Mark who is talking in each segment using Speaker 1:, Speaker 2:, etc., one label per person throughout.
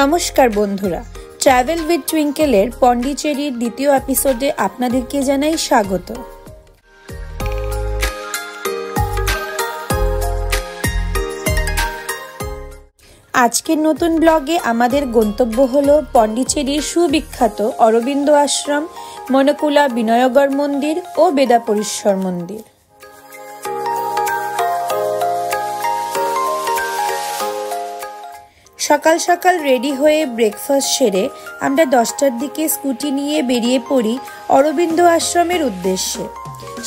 Speaker 1: নমস্কার বন্ধুরা, travel with টুইঙ্কেলের পন্ডিচেরির দ্বিতীয় এপিসোডে আপনাদেরকে জানাই স্বাগত। আজকের নতুন ব্লগে আমাদের গন্তব্য হলো পন্ডিচেরির সুবিখ্যাত অরবিন্দ আশ্রম, মনকুলা বিনয়গড় মন্দির ও বেদাপরিশ্বর মন্দির। সকাল সকাল রেডি হয়ে ব্রেকফাস্ট সেরে আমরা 10টার দিকে স্কুটি নিয়ে বেরিয়ে পড়ি অরবিন্দ আশ্রমের উদ্দেশ্যে।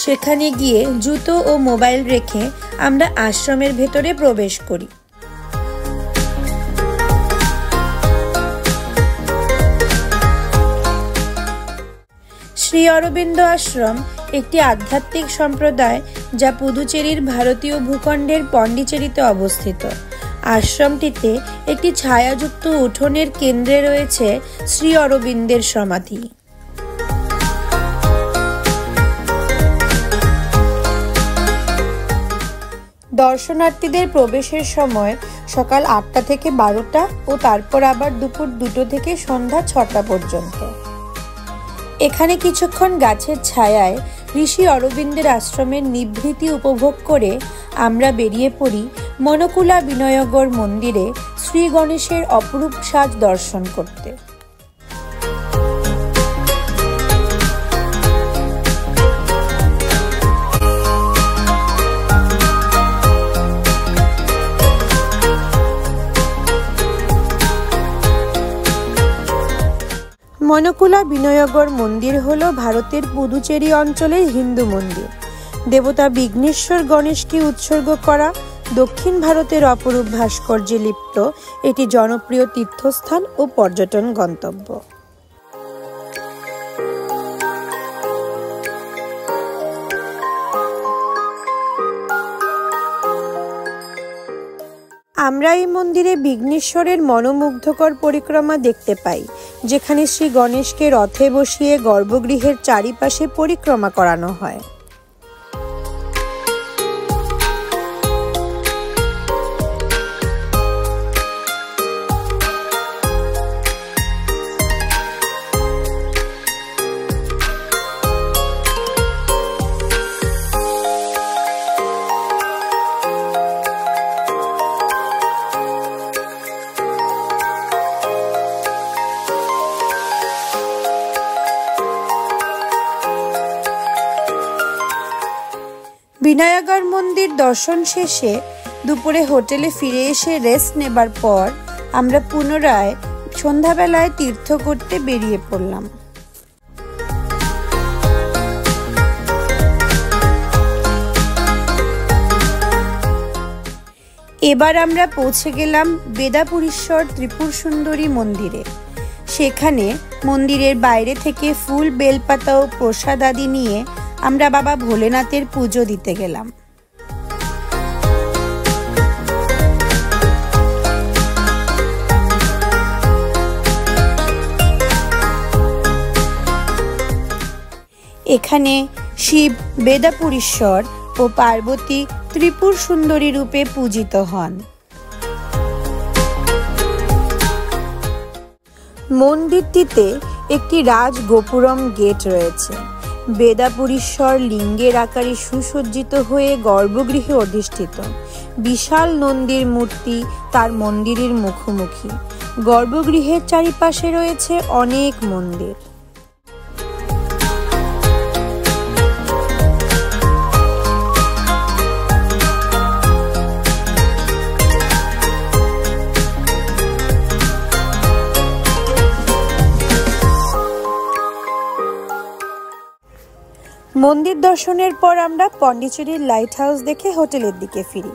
Speaker 1: সেখানে গিয়ে জুতো ও মোবাইল রেখে আমরা আশ্রমের ভেতরে প্রবেশ করি। শ্রী অরবিন্দ আশ্রম একটি আধ্যাত্মিক সম্প্রদায় যা পুদুচেরির ভারতীয় ভূখণ্ডের পন্ডিচেরিতে অবস্থিত। আশ্রমটিতে একটি ছায়াযুক্ত উঠোনের কেন্দ্রে রয়েছে শ্রী অরবিন্দের সমাধি। দর্শনার্থীদের প্রবেশের সময় সকাল 8টা থেকে 12টা ও তারপর আবার দুপুর 2টো থেকে সন্ধ্যা 6টা পর্যন্ত। এখানে কিছুক্ষণ গাছের ছায়ায় ঋষি অরবিন্দের আশ্রমের নিভৃতি উপভোগ করে আমরা বেরিয়ে পড়ি মনকুলা বিনয়গড় মন্দিরে শ্রী গণেশের অপরূপ সাজ দর্শন করতে। মনকুলা বিনয়গড় মন্দির হল ভারতের পুদুচেরি অঞ্চলের হিন্দু মন্দির। দেবতা বিঘ্নেশ্বর গণেশকে উৎসর্গ করা দক্ষিণ ভারতের অপরূপ ভাস্কর্যে লিপ্ত এটি জনপ্রিয় তীর্থস্থান ও পর্যটন গন্তব্য। আমরা এই মন্দিরে বিঘ্নেশ্বরের মনোমুগ্ধকর পরিক্রমা দেখতে পাই, যেখানে শ্রী গণেশকে রথে বসিয়ে গর্ভগৃহের চারিপাশে পরিক্রমা করানো হয়। বিনয়গড় মন্দির দর্শন শেষে দুপুরে হোটেলে ফিরে এসে রেস্ট নেবার পর আমরা পুনরায় সন্ধ্যাবেলায় তীর্থ করতে বেরিয়ে পড়লাম। এবার আমরা পৌঁছে গেলাম বেদাপরিশ্বর ত্রিপুর সুন্দরী মন্দিরে। সেখানে মন্দিরের বাইরে থেকে ফুল, বেলপাতা ও প্রসাদ আদি নিয়ে আমরা বাবা ভোলেনাথের পুজো দিতে গেলাম। এখানে শিব বেদাপরিশ্বর ও পার্বতী ত্রিপুর সুন্দরী রূপে পূজিত হন। মন্দিরটিতে একটি রাজ গোপুরম গেট রয়েছে। বেদাপরিশ্বর লিঙ্গের আকারে সুসজ্জিত হয়ে গর্ভগৃহে অধিষ্ঠিত। বিশাল নন্দীর মূর্তি তার মন্দিরের মুখোমুখি। গর্ভগৃহের চারিপাশে রয়েছে অনেক মন্দির। মন্দির দর্শনের পর আমরা পন্ডিচেরির লাইট হাউস দেখে হোটেলের দিকে ফিরি।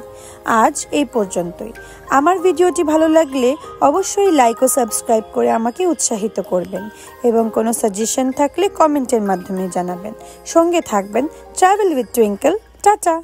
Speaker 1: আজ এই পর্যন্তই। আমার ভিডিওটি ভালো লাগলে অবশ্যই লাইক ও সাবস্ক্রাইব করে আমাকে উৎসাহিত করবেন এবং কোনো সাজেশন থাকলে কমেন্টের মাধ্যমে জানাবেন। সঙ্গে থাকবেন ট্রাভেল উইথ টুইঙ্কেল। টাটা।